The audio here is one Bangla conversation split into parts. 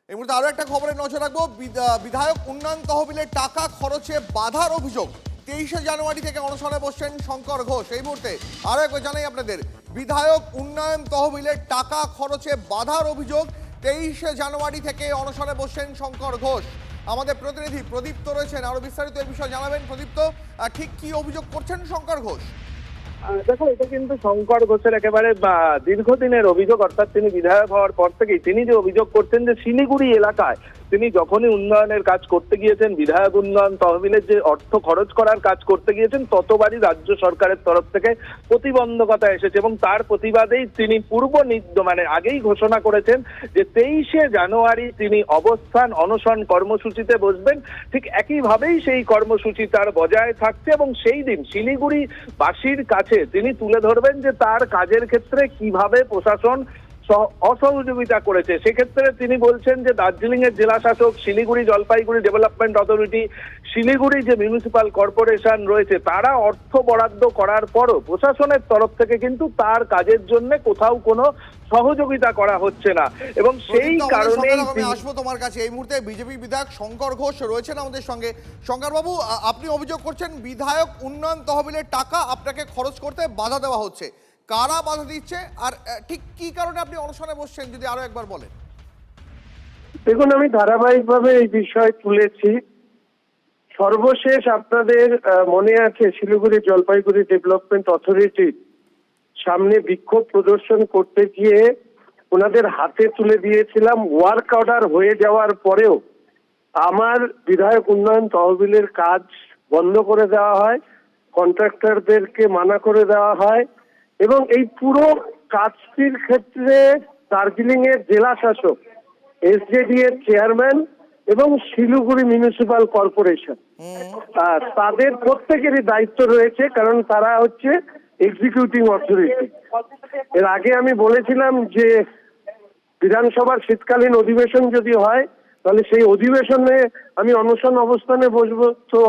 এই মুহূর্তে আরো একটা খবরে নজর রাখবো। বিধায়ক উন্নয়ন তহবিলের টাকা খরচে বাধার অভিযোগ। 23শে জানুয়ারি থেকে অনশনে বসছেন শঙ্কর ঘোষ। এই মুহূর্তে আরো একবার জানাই আপনাদের, বিধায়ক উন্নয়ন তহবিলের টাকা খরচে বাধার অভিযোগ। 23শে জানুয়ারি থেকে অনশনে বসছেন শঙ্কর ঘোষ। আমাদের প্রতিনিধি প্রদীপ্ত রয়েছেন, আরো বিস্তারিত এই বিষয়ে জানাবেন। প্রদীপ্ত, ঠিক কি অভিযোগ করছেন শঙ্কর ঘোষ? দেখো, এটা কিন্তু শঙ্কর ঘোষের একেবারে দীর্ঘদিনের অভিযোগ। অর্থাৎ তিনি বিধায়ক হওয়ার পর থেকেই তিনি যে অভিযোগ করছেন যে শিলিগুড়ি এলাকায় তিনি যখনই উন্নয়নের কাজ করতে গিয়েছেন, বিধায়ক উন্নয়ন তহবিলের যে অর্থ খরচ করার কাজ করতে গিয়েছেন, ততবারই রাজ্য সরকারের তরফ থেকে প্রতিবন্ধকতা এসেছে এবং তার প্রতিবাদেই তিনি আগেই ঘোষণা করেছেন যে 23শে জানুয়ারি তিনি অবস্থান অনশন কর্মসূচিতে বসবেন। ঠিক একইভাবেই সেই কর্মসূচি তার বজায় থাকছে এবং সেই দিন শিলিগুড়ি বাসীর কাছে তিনি তুলে ধরবেন যে তার কাজের ক্ষেত্রে কিভাবে প্রশাসন অসহযোগিতা করেছে। সেক্ষেত্রে তিনি বলছেন যে দার্জিলিং এর জেলা শাসক, শিলিগুড়ি জলপাইগুড়ি ডেভেলপমেন্ট অথরিটি, শিলিগুড়ি যে মিউনিসিপাল কর্পোরেশন রয়েছে, তারা অর্থ বরাদ্দ করার পরও প্রশাসনের তরফ থেকে কিন্তু তার কাজের জন্য কোথাও কোনো সহযোগিতা করা হচ্ছে না এবং সেই কারণে আসবো তোমার কাছে। এই মুহূর্তে বিজেপি বিধায়ক শঙ্কর ঘোষ রয়েছেন আমাদের সঙ্গে। শঙ্কর বাবু, আপনি অভিযোগ করছেন বিধায়ক উন্নয়ন তহবিলের টাকা আপনাকে খরচ করতে বাধা দেওয়া হচ্ছে। কারা বাধা দিচ্ছে আর ঠিক কি কারণে আপনি অনশনে বসছেন, যদি আরো একবার বলেন। দেখুন, আমি ধারাবাহিকভাবে এই বিষয় তুলেছি। সর্বশেষ আপনাদের মনে আছে শিলিগুড়ি জলপাইগুড়ি ডেভেলপমেন্ট অথরিটির সামনে বিক্ষোভ প্রদর্শন করতে গিয়ে ওনাদের হাতে তুলে দিয়েছিলাম। ওয়ার্ক অর্ডার হয়ে যাওয়ার পরেও আমার বিধায়ক উন্নয়ন তহবিলের কাজ বন্ধ করে দেওয়া হয়, কন্ট্রাক্টরদেরকে মানা করে দেওয়া হয় এবং এই পুরো কাজটির ক্ষেত্রে দার্জিলিং এর জেলা শাসক, এসজেডি এর চেয়ারম্যান এবং শিলিগুড়ি মিউনিসিপাল কর্পোরেশন তাদের প্রত্যেকেরই দায়িত্ব রয়েছে, কারণ তারা হচ্ছে এক্সিকিউটিভ অথরিটি। এর আগে আমি বলেছিলাম যে বিধানসভার শীতকালীন অধিবেশন যদি হয় তাহলে সেই অধিবেশনে আমি অনশন অবস্থানে বসবো। তো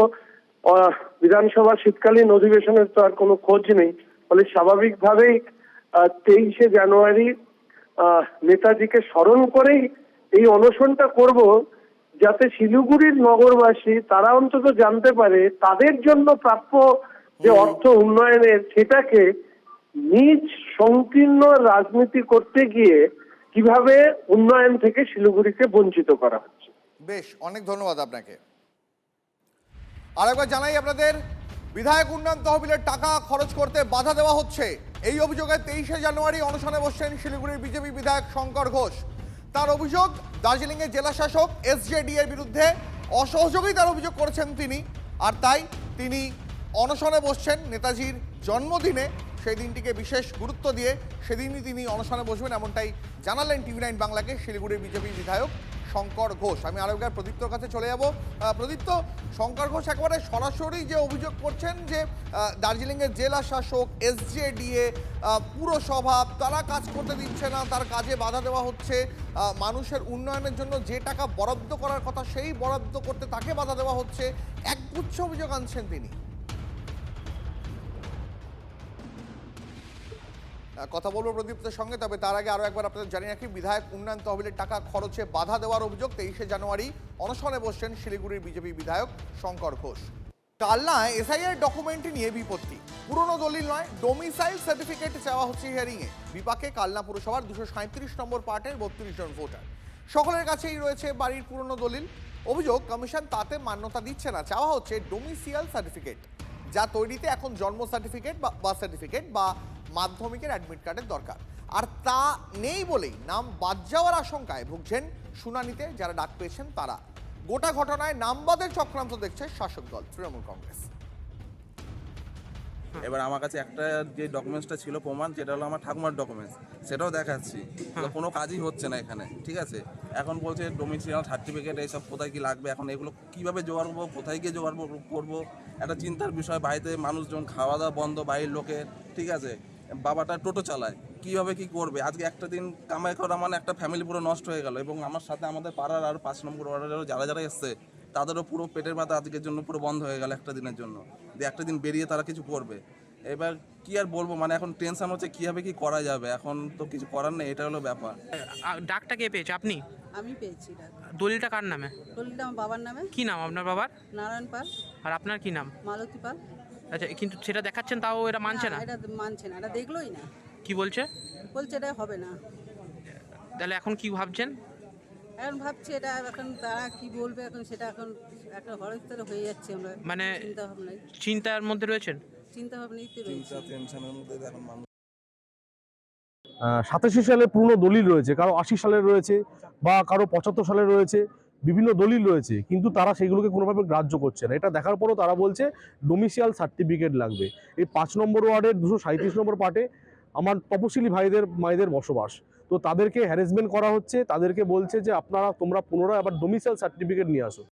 বিধানসভার শীতকালীন অধিবেশনের তো আর কোনো খোঁজ নেই, ফলে স্বাভাবিকভাবেই 23শে জানুয়ারি নেতাজিকে স্মরণ করেই এই অনশনটা করব, যাতে শিলিগুড়ির নগরবাসী তারা অন্তত জানতে পারে তাদের জন্য প্রাপ্য যে অর্থ উন্নয়নের, সেটাকে নিজ সংকীর্ণ রাজনীতি করতে গিয়ে কিভাবে উন্নয়ন থেকে শিলিগুড়িকে বঞ্চিত করা হচ্ছে। বেশ, অনেক ধন্যবাদ আপনাকে। আরেকবার জানাই আপনাদের, বিধায়ক উন্নয়ন তহবিলের টাকা খরচ করতে বাধা দেওয়া হচ্ছে। এই অভিযোগে 23শে জানুয়ারি অনশনে বসছেন শিলিগুড়ির বিজেপি বিধায়ক শঙ্কর ঘোষ। তার অভিযোগ, দার্জিলিং এর জেলা শাসক এসজেডি এর বিরুদ্ধে অসহযোগিতার অভিযোগ করেছেন তিনি, আর তাই তিনি অনশনে বসছেন নেতাজির জন্মদিনে। সেই দিনটিকে বিশেষ গুরুত্ব দিয়ে সেদিনই তিনি অনশনে বসবেন, এমনটাই জানালেন টিভি9 বাংলাকে শিলিগুড়ির বিজেপি বিধায়ক শঙ্কর ঘোষ। আমি আরো একবার প্রদীপ্তর কাছে চলে যাব। প্রদীপ্ত, শঙ্কর ঘোষ একেবারে সরাসরি যে অভিযোগ করছেন যে দার্জিলিংয়ের জেলা শাসক, এসজেডিএ, পুরসভা তারা কাজ করতে দিচ্ছে না, তার কাজে বাধা দেওয়া হচ্ছে, মানুষের উন্নয়নের জন্য যে টাকা বরাদ্দ করার কথা সেই বরাদ্দ করতে তাকে বাধা দেওয়া হচ্ছে, একগুচ্ছ অভিযোগ আনছেন তিনি। কথা বলবো প্রদীপ্তের সঙ্গে, তবে তার আগে আরো একবার আপনাদের জানিয়ে রাখি, বিধায়ক উন্নয়ন তহবিলের টাকা খরচে বাধা দেওয়ার অভিযোগ 23শে জানুয়ারি অনশনে বসছেন শিলিগুড়ির বিজেপি বিধায়ক শঙ্কর ঘোষ। কালনায় এসআইআর ডকুমেন্ট নিয়ে বিপত্তি। পুরনো দলিল নয়, ডোমিসাইল সার্টিফিকেট চাওয়া হচ্ছে হিয়ারিংয়ে। বিপাকে কালনা পুরসভার 237 নম্বর পার্টের 32 জন ভোটার। সকলের কাছেই রয়েছে বাড়ির পুরনো দলিল। অভিযোগ, কমিশন তাতে মান্যতা দিচ্ছে না, চাওয়া হচ্ছে ডোমিসাইল সার্টিফিকেট, যা তৈরিতে এখন জন্ম সার্টিফিকেট বা বার্থ সার্টিফিকেট বা মাধ্যমিকের অ্যাডমিট কার্ডের দরকার। আর তা নেই বলেই নাম বাদ যাওয়ার আশঙ্কায় ভুগছেন শুনানিতে যারা ডাক পেয়েছেন তারা। গোটা ঘটনায় নামবাদের চক্রান্ত দেখছে শাসক দল তৃণমূল কংগ্রেস। এবার আমার কাছে একটা যে ডকুমেন্টসটা ছিল প্রমাণ, যেটা হলো আমার ঠাকুমার ডকুমেন্টস, সেটাও দেখাচ্ছি, কোনো কাজই হচ্ছে না এখানে। ঠিক আছে, এখন বলছে ডোমিসাইল সার্টিফিকেট এইসব কোথায় কি লাগবে, এখন এগুলো কিভাবে জোগাড় করবো, কোথায় গিয়ে জোগাড় করবো, একটা চিন্তার বিষয়। বাড়িতে মানুষজন, খাওয়া দাওয়া বন্ধ বাড়ির লোকের। ঠিক আছে, বাবাটা টোটো চালায়, কিভাবে কি করবে। আজকে একটা দিন কামাই করা মানে একটা ফ্যামিলি পুরো নষ্ট হয়ে গেল। এবং আমার সাথে আমাদের পাড়ার আর 5 নম্বর ওয়ার্ডেরও যারা যারা এসছে তাদেরও পুরো পেটের ব্যথা আজকের জন্য পুরো বন্ধ হয়ে গেল একটা দিনের জন্য, যে একটা দিন বেরিয়ে তারা কিছু করবে। এবার কি আর বলবো, মানে এখন টেনশন হচ্ছে কিভাবে কি করা যাবে, এখন তো কিছু করার নেই, এটা হলো ব্যাপার। ডাকটা কে পেয়েছে? আপনি? আমি পেয়েছি ডাক। দলিলটা কার নামে? দলিলটা আমার বাবার নামে, কি নাম আপনার বাবার? নারায়ণ পাল, আর আপনার কি নাম? মালতী পাল। আচ্ছা, কিন্তু সেটা দেখাচ্ছেন তাও এটা মানছে না? এটা মানছে না, এটা দেখলোই না, কি বলছে? বলছে এটা হবে না। তাহলে এখন কি ভাবছেন? এখন ভাবছি এটা এখন তারা কি বলবে, এখন সেটা এখন একটা হরস্তরে হয়ে যাচ্ছে। আমরা মানে চিন্তা ভাবনায় চিন্তার মধ্যে রয়েছেন? চিন্তা ভাবনাইতে রয়েছে। টেনশনের মধ্যে এখন মানুষ 87 সালে পুরনো দলিল রয়েছে, কারো 80 সালের রয়েছে বা কারো 75 সালের রয়েছে, বিভিন্ন দলিল রয়েছে, কিন্তু তারা সেগুলোকে কোনোভাবে গ্রাহ্য করছে না। এটা দেখার পরও তারা বলছে ডোমিসিয়াল সার্টিফিকেট লাগবে। এই 5 নম্বর ওয়ার্ডের 237 নম্বর পার্টে আমার তপশিলি ভাইদের মায়েদের বসবাস, তো তাদেরকে হ্যারাসমেন্ট করা হচ্ছে, তাদেরকে বলছে যে তোমরা পুনরায় আবার ডোমিসিয়াল সার্টিফিকেট নিয়ে আসো।